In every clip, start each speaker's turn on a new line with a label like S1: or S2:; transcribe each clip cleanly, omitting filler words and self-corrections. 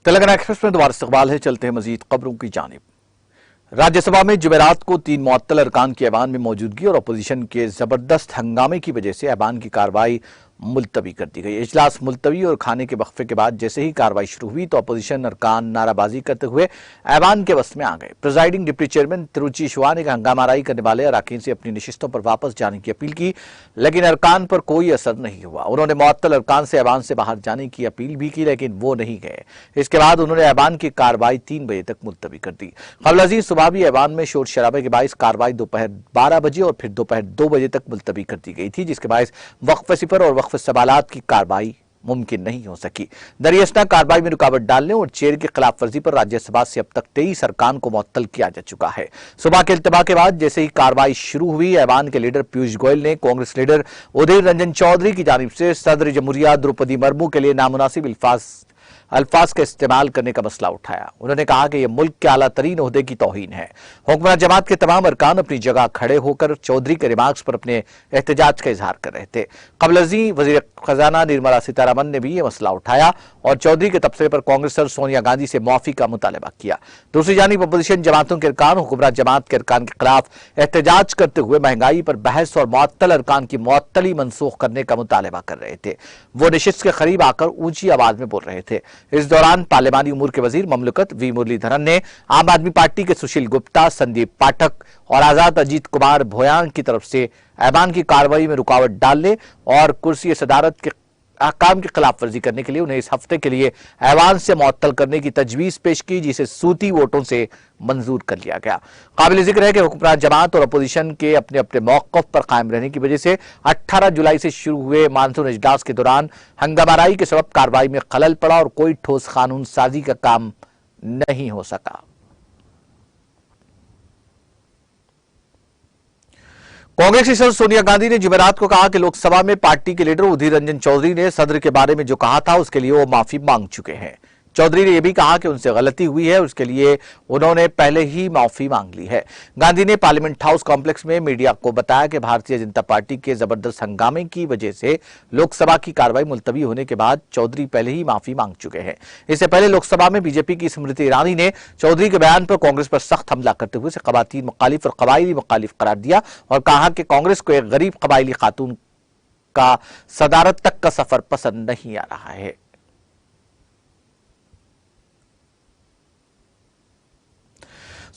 S1: Telangana express में दोबारा इस्तकबाल है। चलते हैं मजीद खबरों की जानिब। राज्यसभा में जुमेरात को 3 मुअत्तल अरकान की ऐवान में मौजूदगी और अपोजिशन के जबरदस्त हंगामे की वजह से ऐवान की कार्रवाई मुलतवी कर दी गई। इजलास मुलतवी और खाने के वक्फे के बाद जैसे ही कार्रवाई शुरू हुई तो अपोजिशन अरकान नाराबाजी करते हुए ऐवान के वस्त में आ गए। Presiding deputy chairman Tiruchi Shiva ने हंगामाराई करने वाले अरकान से अपनी नशिस्तों पर वापस जाने की अपील की, लेकिन अरकान पर कोई असर नहीं हुआ। उन्होंने मुअत्तल अरकान से ऐवान से बाहर जाने की अपील भी की, लेकिन वो नहीं गए। इसके बाद उन्होंने ऐवान की कार्रवाई 3 बजे तक मुलतवी कर दी। कबल अजीज सुबह भी ऐवान में शोर शराबे के बायस कार्रवाई दोपहर 12 बजे और फिर दोपहर 2 बजे तक मुलतवी कर दी गई थी, जिसके बायस वक्फ सिफर और वक्फ सवालात की कार्रवाई मुमकिन नहीं हो सकी। दरियास्ता कार्रवाई में रुकावट डालने और चेयर की खिलाफ वर्जी पर राज्यसभा से अब तक 23 अरकान को मुअत्तल किया जा चुका है। सुबह के इल्तबा के बाद जैसे ही कार्रवाई शुरू हुई, ऐवान के लीडर पीयूष गोयल ने कांग्रेस लीडर उधीर रंजन चौधरी की जानिब से सदर जमहूरिया द्रौपदी मुर्मू के लिए नामुनासिब अल्फाज का इस्तेमाल करने का मसला उठाया। उन्होंने कहा कि यह मुल्क के आला तरीन ओहदे की तौहीन है। हुक्मरान जमात के तमाम अरकान अपनी जगह खड़े होकर चौधरी के रिमार्क्स पर अपने एहतजाज का इजहार कर रहे थे। कबल अजी वजीर खजाना निर्मला सीतारमन ने भी यह मसला उठाया और चौधरी के तबसरे पर कांग्रेस सदर सोनिया गांधी से मुआफी का मुतालबा किया। दूसरी जानिब अपोजिशन जमातों के अरकान हुक्मरान जमात के अरकान के खिलाफ एहतजाज करते हुए महंगाई पर बहस और मुअत्तल अरकान की मुअत्तली मनसूख करने का मुतालबा कर रहे थे। वो नशिस्त के करीब आकर ऊंची आवाज में बोल रहे थे। इस दौरान पार्लिमानी उमूर के वजीर ममलकत वी मुरलीधरन ने आम आदमी पार्टी के सुशील गुप्ता, संदीप पाठक और आजाद अजीत कुमार भोयांग की तरफ से ऐवान की कार्रवाई में रुकावट डालने और कुर्सी सदारत के अहकाम की खिलाफ वर्जी करने के लिए उन्हें इस हफ्ते के लिए ऐवान से मुअत्तल करने की तजवीज पेश की, जिसे सूती वोटों से मंजूर कर लिया गया। काबिल जिक्र है कि हुक्मरान जमात और अपोजिशन के अपने अपने मौक़िफ़ पर कायम रहने की वजह से 18 जुलाई से शुरू हुए मानसून इजलास के दौरान हंगामाराई के सबब कार्रवाई में खलल पड़ा और कोई ठोस कानून साजी का काम नहीं हो सका। कांग्रेस की सदर सोनिया गांधी ने जुमेरात को कहा कि लोकसभा में पार्टी के लीडर उधीर रंजन चौधरी ने सदर के बारे में जो कहा था उसके लिए वो माफी मांग चुके हैं। चौधरी ने यह भी कहा कि उनसे गलती हुई है, उसके लिए उन्होंने पहले ही माफी मांग ली है। गांधी ने पार्लियामेंट हाउस कॉम्प्लेक्स में मीडिया को बताया कि भारतीय जनता पार्टी के जबरदस्त हंगामे की वजह से लोकसभा की कार्रवाई मुलतवी होने के बाद चौधरी पहले ही माफी मांग चुके हैं। इससे पहले लोकसभा में बीजेपी की स्मृति ईरानी ने चौधरी के बयान पर कांग्रेस पर सख्त हमला करते हुए खवातीन मुखालिफ और कबायली मुखालिफ करार दिया और कहा कि कांग्रेस को एक गरीब कबायली खातून का सदारत तक का सफर पसंद नहीं आ रहा है।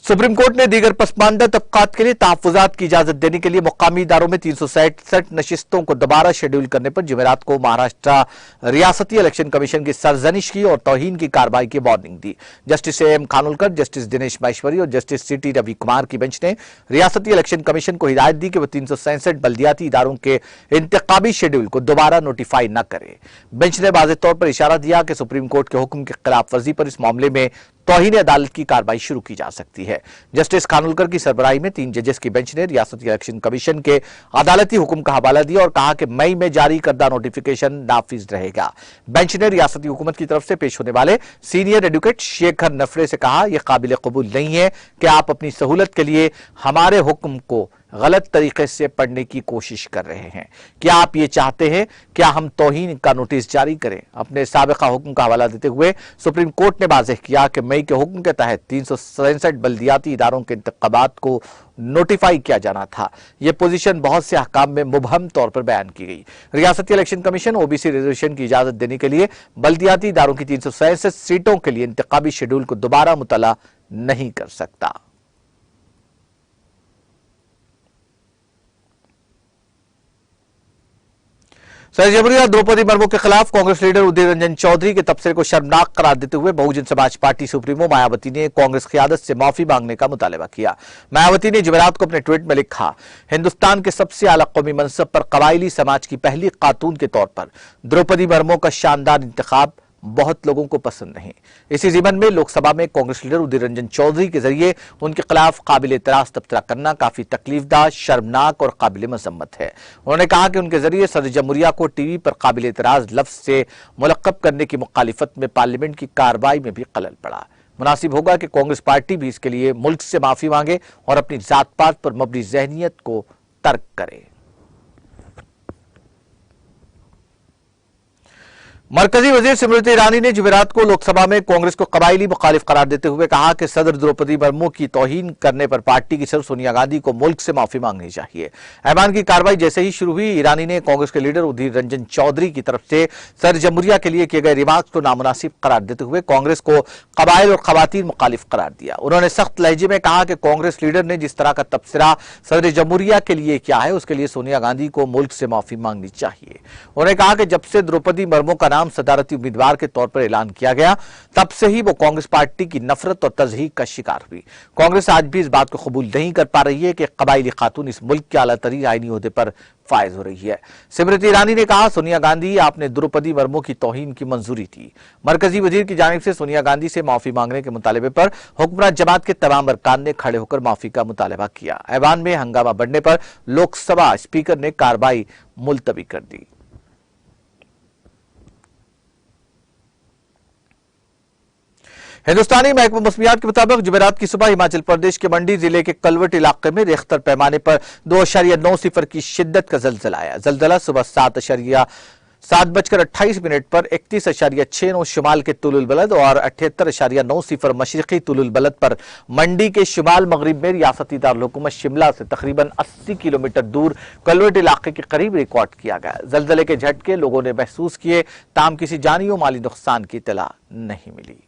S1: सुप्रीम कोर्ट ने दीगर पसमानदा तबकात के लिए तहफ्फुजात की इजाजत देने के लिए मुकामी इदारों में 367 नशिस्तों को दोबारा शेड्यूल करने पर जुमेरात को महाराष्ट्र रियासती इलेक्शन कमीशन की सरजनिश की और तौहीन की कार्रवाई की वार्निंग दी। Justice M Khanwilkar, justice Dinesh Maheshwari और जस्टिस सीटी रवि कुमार की बेंच ने रियासती इलेक्शन कमीशन को हिदायत दी कि वह 367 बल्दियाती इदारों के इंतखाबी शेड्यूल को दोबारा नोटिफाई न करे। बेंच ने वाज़ेह तौर पर इशारा दिया कि सुप्रीम कोर्ट के हुक्म की खिलाफ वर्जी पर इस मामले में तौहीन अदालत की कार्रवाई शुरू की जा सकती है। जस्टिस खानोलकर की सरबराही में 3 जजेस की बेंच ने रियासती इलेक्शन कमीशन के अदालती हुक्म का हवाला दिया और कहा कि मई में जारी करदा नोटिफिकेशन नाफिज रहेगा। बेंच ने रियासती हुकूमत की तरफ से पेश होने वाले सीनियर एडवोकेट शेखर नफरे से कहा, यह काबिल कबूल नहीं है कि आप अपनी सहूलत के लिए हमारे हुक्म को गलत तरीके से पढ़ने की कोशिश कर रहे हैं। क्या आप ये चाहते हैं क्या हम तौहीन का नोटिस जारी करें? अपने साबिका हुक्म का हवाला देते हुए सुप्रीम कोर्ट ने वाज़ेह किया कि मई के हुक्म के तहत 367 बल्दियाती इदारों के इंतखाबात को नोटिफाई किया जाना था। यह पोजीशन बहुत से अहकाम में मुबहम तौर पर बयान की गई। रियासती इलेक्शन कमीशन ओबीसी रिजर्वेशन की इजाजत देने के लिए बल्दियाती इदारों की 367 सीटों के लिए इंतखाबी शेड्यूल को दोबारा मुतला नहीं कर सकता। सदर जमहूरिया द्रौपदी मुर्मू के खिलाफ कांग्रेस लीडर उधीर रंजन चौधरी के तबसरे को शर्मनाक करार देते हुए बहुजन समाज पार्टी सुप्रीमो मायावती ने कांग्रेस क़यादत से माफी मांगने का मुतालबा किया। मायावती ने जुमेरात को अपने ट्वीट में लिखा, हिंदुस्तान के सबसे आला कौमी मनसब पर कबायली समाज की पहली खातून के तौर पर द्रौपदी मुर्मू का शानदार इंतखाब बहुत लोगों को पसंद नहीं। इसी जीवन में लोकसभा में कांग्रेस लीडर उदित रंजन चौधरी के जरिए उनके खिलाफ काबिल एतराज तबसरा करना काफी तकलीफदा, शर्मनाक और काबिल मजम्मत है। उन्होंने कहा कि उनके जरिए सदर जमहूरिया को टीवी पर काबिल एतराज लफ्ज से मुलक्कब करने की मुखालिफत में पार्लियामेंट की कार्रवाई में भी खलल पड़ा। मुनासिब होगा कि कांग्रेस पार्टी भी इसके लिए मुल्क से माफी मांगे और अपनी जात पात पर मबनी जहनियत को तर्क करे। मरकजी वजीर स्मृति ईरानी ने जुमेरात को लोकसभा में कांग्रेस को कबायली मुखालिफ करार देते हुए कहा कि सदर द्रौपदी मुर्मू की तौहीन करने पर पार्टी की सदर सोनिया गांधी को मुल्क से माफी मांगनी चाहिए। ऐवान की कार्रवाई जैसे ही शुरू हुई, ईरानी ने कांग्रेस के लीडर उदित रंजन चौधरी की तरफ से सदर जमहूरिया के लिए किए गए रिमार्क्स को नामुनासिब करार देते हुए कांग्रेस को कबाइल और खवातीन मुखालिफ करार दिया। उन्होंने सख्त लहजे में कहा कि कांग्रेस लीडर ने जिस तरह का तबसरा सदर जमहूरिया के लिए किया है, उसके लिए सोनिया गांधी को मुल्क से माफी मांगनी चाहिए। उन्होंने कहा कि जब से द्रौपदी मुर्मू का नाम सदारती उम्मीदवार के तौर पर ऐलान किया गया, तब से ही वो कांग्रेस पार्टी की नफरत और तजहीक का शिकार हुई। कांग्रेस आज भी इस बात को कबूल नहीं कर पा रही है कि कबायली खातून इस मुल्क के आला तरीन आईनी ओहदे पर फायज हो रही है। स्मृति ईरानी ने कहा, सोनिया गांधी, आपने द्रौपदी मुर्मू की तौहीन की मंजूरी थी। मरकजी वजीर की जानिब से सोनिया गांधी से माफी मांगने के मुतालबे पर हुक्मरान जमात के तमाम अरकान ने खड़े होकर माफी का मुतालबा किया। ऐवान में हंगामा बढ़ने पर लोकसभा स्पीकर ने कार्रवाई मुलतवी कर दी। हिंदुस्तानी महकमा मौसमियात के मुताबिक जुमेरात की सुबह हिमाचल प्रदेश के मंडी जिले के कलवट इलाके में रेख्तर पैमाने पर 2.9 की शिद्दत का जलजला आया। जलजला सुबह 7:28 पर 31.69 शुमाल के तुलुल बलद और 78.90 मशरकी तुलुल बलद पर मंडी के शुमाल मगरिब में रियासती दारुल शिमला से तकरीबन 80 किलोमीटर दूर कलवट इलाके के करीब रिकॉर्ड किया गया। जलजले के झटके लोगों ने महसूस किए, ताम किसी जानी और माली नुकसान की इत्तला नहीं मिली।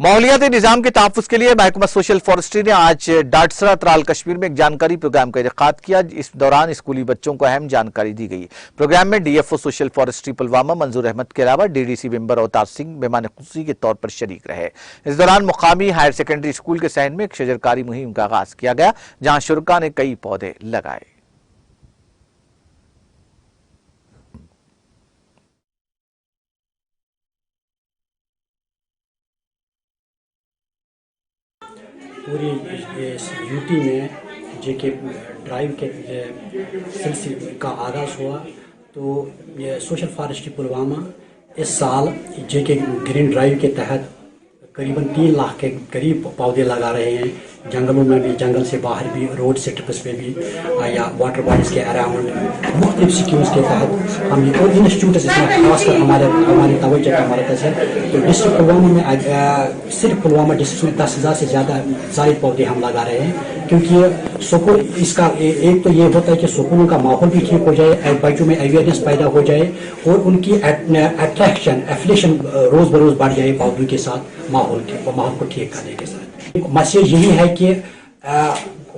S1: माहौलियाती निजाम के तहफ्फुज़ के लिए महकमा सोशल फॉरेस्ट्री ने आज डाटसरा त्राल कश्मीर में एक जानकारी प्रोग्राम का इनेकाद किया। इस दौरान स्कूली बच्चों को अहम जानकारी दी गई। प्रोग्राम में डीएफओ सोशल फॉरेस्ट्री पुलवामा मंजूर अहमद के अलावा डीडीसी मेंबर अवतार सिंह मेहमान खुसूसी के तौर पर शरीक रहे। इस दौरान मुकामी हायर सेकेंडरी स्कूल के सहन में एक शजरकारी मुहिम का आगाज किया गया, जहां शुरका ने कई पौधे लगाए।
S2: पूरी यूटी में जेके ड्राइव के सिलसिले का आगाज़ हुआ, तो ये सोशल फॉरेस्ट्री पुलवामा इस साल जेके ग्रीन ड्राइव के तहत करीबन 3 लाख के करीब पौधे लगा रहे हैं। जंगलों में भी, जंगल से बाहर भी, रोड स्ट्रिप्स पे भी या वाटर बॉडीज़ के अराउंड मुख्तलिफ स्कीम्स के तहत हम ये और इंस्टीट्यूट इसमें खासकर हमारी तवज्जो का मरकज़ है। तो डिस्ट्रिक्ट पुलवामा में सिर्फ पुलवामा डिस्ट्रिक्ट में 10,000 से ज़्यादा जायद पौधे हम लगा रहे हैं, क्योंकि सुकून इसका एक तो ये होता है कि सुकून का माहौल भी ठीक हो जाए, बच्चों में अवेयरनेस पैदा हो जाए और उनकी अट्रैक्शन एफिलेशन रोज़ बरोज़ बढ़ जाए पौधों के साथ, माहौल को ठीक करने के साथ। मैसेज यही है कि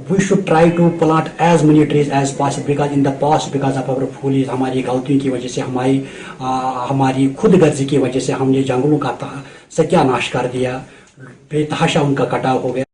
S2: we should try to plant as many trees as possible, because in the past because of our follies, हमारी गलतियों की वजह से, हमारी खुद गर्जी की वजह से हमने जंगलों का सत्यानाश कर दिया, बेतहाशा उनका कटाव हो गया।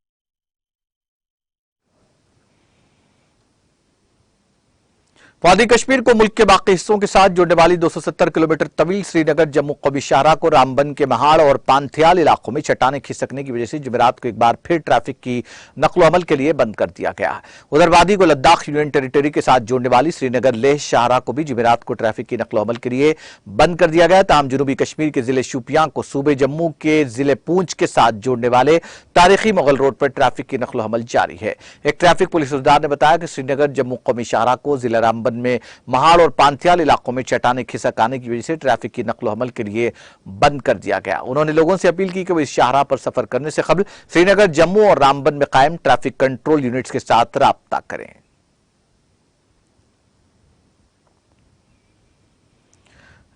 S1: वादी कश्मीर को मुल्क के बाकी हिस्सों के साथ जोड़ने वाली 270 किलोमीटर तवील श्रीनगर जम्मू कवी शाहराह को रामबन के महाड़ और पांथियाल इलाकों में चट्टानें खिसकने की वजह से जुमेरात को एक बार फिर ट्रैफिक की नकलो अमल के लिए बंद कर दिया गया। उधर वादी को लद्दाख यूनियन टेरिटरी के साथ जोड़ने वाली श्रीनगर लेह शाहराह को भी जुमेरात को ट्रैफिक की नकलो अमल के लिए बंद कर दिया गया। तमाम जनूबी कश्मीर के जिले शोपियां को सूबे जम्मू के जिले पूंछ के साथ जोड़ने वाले तारीखी मुगल रोड पर ट्रैफिक की नकलो अमल जारी है। एक ट्रैफिक पुलिस ने बताया कि श्रीनगर जम्मू कौमी शाहराह को जिला रामबन में महाड़ और पांथियाल इलाकों में चट्टानें खिसक आने की वजह से ट्रैफिक की नकलो अमल के लिए बंद कर दिया गया। उन्होंने लोगों से अपील की कि वो इस शाहराह पर सफर करने से कबल श्रीनगर जम्मू और रामबन में कायम ट्रैफिक कंट्रोल यूनिट्स के साथ राब्ता करें।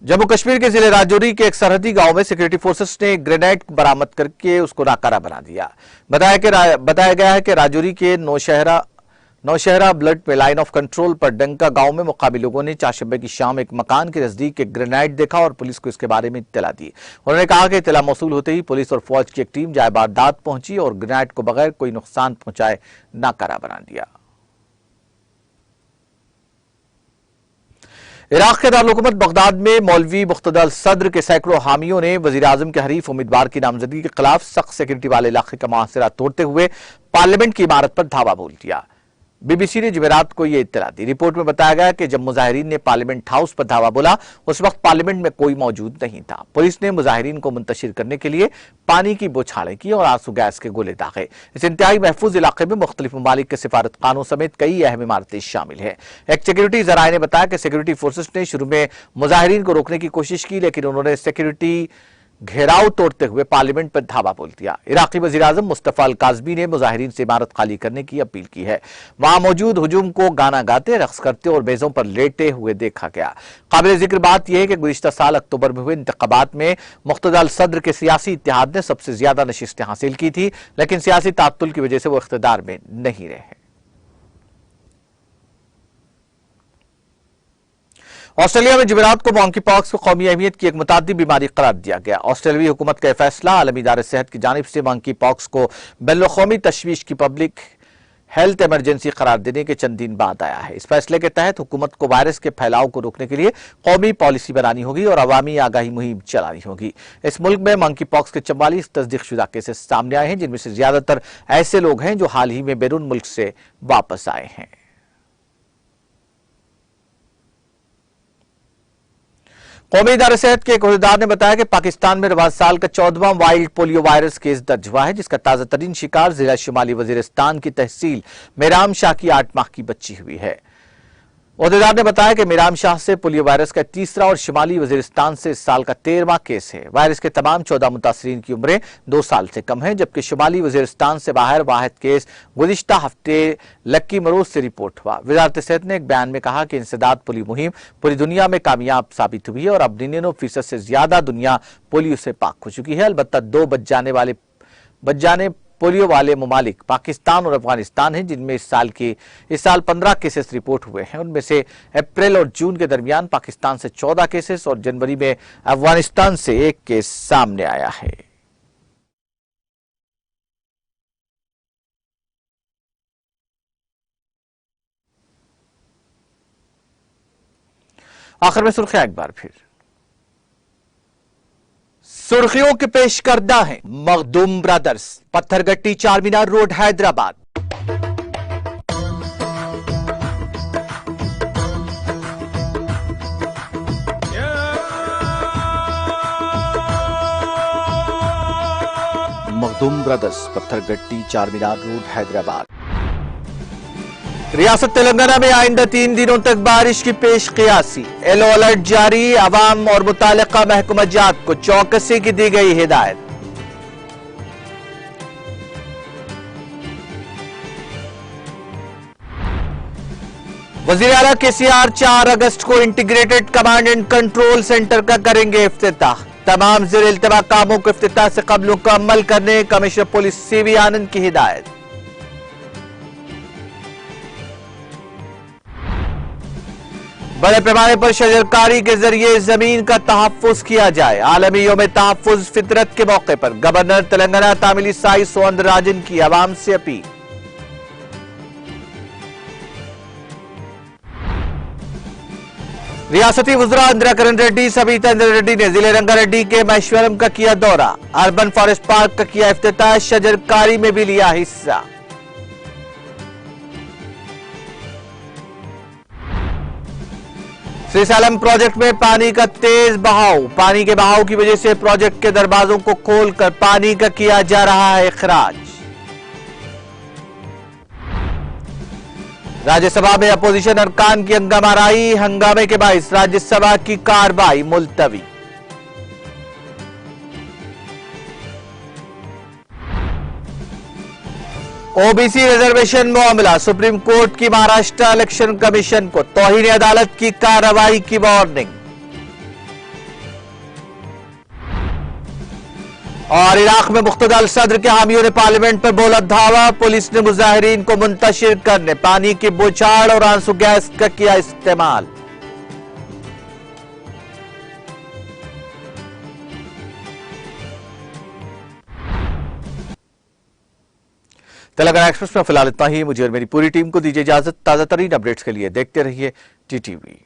S1: जम्मू कश्मीर के जिले राजौरी के एक सरहदी गांव में सिक्योरिटी फोर्सेस ने ग्रेनेड बरामद करके उसको नाकारा बना दिया। बताया गया है कि राजौरी के नौशहरा ब्लड में लाइन ऑफ कंट्रोल पर डंका गांव में मुकामी लोगों ने चारशंबे की शाम एक मकान के नजदीक एक ग्रेनेड देखा और पुलिस को इसके बारे में इत्तला दी। उन्होंने कहा कि इत्तला मौसूल होते ही पुलिस और फौज की एक टीम जाए वारदात पहुंची और ग्रेनेड को बगैर कोई नुकसान पहुंचाए नाकारा बना दिया। इराक के दारुल-हुकूमत बगदाद में मौलवी मुख्तदर सद्र के सैकड़ों हामियों ने वजीर आजम के हरीफ उम्मीदवार की नामजदगी के खिलाफ सख्त सिक्योरिटी वाले इलाके का मुहासरा तोड़ते हुए पार्लियामेंट की इमारत पर धावा बोल दिया। बीबीसी ने जुमेरात को यह इत्तला दी। रिपोर्ट में बताया गया कि जब मुजाहिरीन ने पार्लियामेंट हाउस पर धावा बोला उस वक्त पार्लियामेंट में कोई मौजूद नहीं था। पुलिस ने मुजाहिरीन को मुंतशिर करने के लिए पानी की बौछारें की और आंसू गैस के गोले दागे। इस इंतहाई महफूज इलाके में मुख्तलिफ ममालिक के सिफारतखानों समेत कई अहम इमारतें शामिल है। एक सिक्योरिटी जराये ने बताया कि सिक्योरिटी फोर्सेस ने शुरू में मुजाहिरीन को रोकने की कोशिश की, लेकिन उन्होंने सिक्योरिटी घेराव तोड़ते हुए पार्लियामेंट पर धावा बोल दिया। इराकी वजीर आजम मुस्तफा अल काज़मी ने मुजाहिरीन से इमारत खाली करने की अपील की है। वहां मौजूद हुजूम को गाना गाते, रक्स करते और मेजों पर लेटे हुए देखा गया। काबिल जिक्र बात यह है कि गुज़िश्ता साल अक्टूबर में हुए इंतखाबात में मुख्तदर सद्र के सियासी इत्तेहाद ने सबसे ज्यादा नशिस्तें हासिल की थी, लेकिन सियासी तात्तुल की वजह से वो इख्तिदार में नहीं रहे। ऑस्ट्रेलिया में जुमेरात को मॉन्की पॉक्स को कौमी अहमियत की एक मुतादी बीमारी करार दिया गया। ऑस्ट्रेलियाई हुकूमत का फैसला आलमी इदारे सेहत की जानिब से मॉन्की पॉक्स को बैनुल-अक़वामी तशवीश की पब्लिक हेल्थ इमरजेंसी करार देने के चंद दिन बाद आया है। इस फैसले के तहत हुकूमत को वायरस के फैलाव को रोकने के लिए कौमी पॉलिसी बनानी होगी और अवामी आगाही मुहिम चलानी होगी। इस मुल्क में मंकी पॉक्स के 44 तस्दीकशुदा केसेस सामने आए हैं, जिनमें से ज्यादातर ऐसे लोग हैं जो हाल ही में बैरून मुल्क से वापस आए हैं। कौमी इदारे सेहत के एक अहदेदार ने बताया कि पाकिस्तान में रवाज साल का 14वां वाइल्ड पोलियो वायरस केस दर्ज हुआ है, जिसका ताजा तरीन शिकार जिला शुमाली वजीरिस्तान की तहसील मेराम शाह की 8 माह की बच्ची हुई है। अहदेदार ने बताया कि मेराम शाह से पोलियो वायरस का तीसरा और शुमाली वजीरिस्तान से इस साल का 13वां केस है। वायरस के तमाम 14 मुतासरीन की उम्रें 2 साल से कम है, जबकि शुमाली वजीरिस्तान से बाहर वाहिद केस गुज़िश्ता हफ्ते लक्की मरोज से रिपोर्ट हुआ। वजारत सेहत ने एक बयान में कहा कि इंसदाद पोलियो मुहिम पूरी दुनिया में कामयाब साबित हुई है और अब 99% से ज्यादा दुनिया पोलियो से पाक हो चुकी है। अलबत्ता 2 बच जाने पोलियो वाले ममालिक पाकिस्तान और अफगानिस्तान हैं, जिनमें इस साल 15 केसेस रिपोर्ट हुए हैं। उनमें से अप्रैल और जून के दरमियान पाकिस्तान से 14 केसेस और जनवरी में अफगानिस्तान से 1 केस सामने आया है। आखिर में सुर्खियां एक बार फिर। सुर्खियों के पेश करदा है Makhdoom brothers, Pathergatti Charminar road Hyderabad. Makhdoom brothers, Pathergatti Charminar road Hyderabad. रियासत तेलंगाना में आइंदा 3 दिनों तक बारिश की पेश क़ियासी, येलो अलर्ट जारी। अवाम और मुतालिका महकमजात को चौकसी की दी गई हिदायत। वज़ीर आला केसीआर 4 अगस्त को integrated command and control centre का करेंगे इफ्तिताह। तमाम ज़ेर इल्तिबा कामों को इफ्तिताह से कबल मुकम्मल करने कमिश्नर पुलिस सीवी आनंद की हिदायत। बड़े पैमाने पर शजरकारी के जरिए जमीन का तहफ्फुज किया जाए। आलमी यौम तहफ्फुज फितरत के मौके पर गवर्नर तेलंगाना तामिलिसाई सौंदरराजन की आवाम से अपील। रियासती वज़रा इंदिरा किरण रेड्डी सविता इंदिरा रेड्डी ने जिले रंगारेड्डी के महेश्वरम का किया दौरा। अर्बन फॉरेस्ट पार्क का किया इफ्तिताह, शजरकारी में भी लिया हिस्सा। श्रीशैलम प्रोजेक्ट में पानी का तेज बहाव, पानी के बहाव की वजह से प्रोजेक्ट के दरवाजों को खोलकर पानी का किया जा रहा है इखराज। राज्यसभा में अपोजिशन अरकान की हंगामाराई, हंगामे के बाइस राज्यसभा की कार्रवाई मुलतवी। ओबीसी रिजर्वेशन मामला, सुप्रीम कोर्ट की महाराष्ट्र इलेक्शन कमीशन को तौहीन अदालत की कार्रवाई की वार्निंग। और इराक में मुख्तदर सद्र के हामियों ने पार्लियामेंट पर बोला धावा, पुलिस ने मुजाहिरीन को मुंतशिर करने पानी की बौछार और आंसू गैस का किया इस्तेमाल। तेलंगाना एक्सप्रेस में फिलहाल इतना ही। मुझे और मेरी पूरी टीम को दीजिए इजाजत। ताजा तरीन अपडेट्स के लिए देखते रहिए टीटीवी।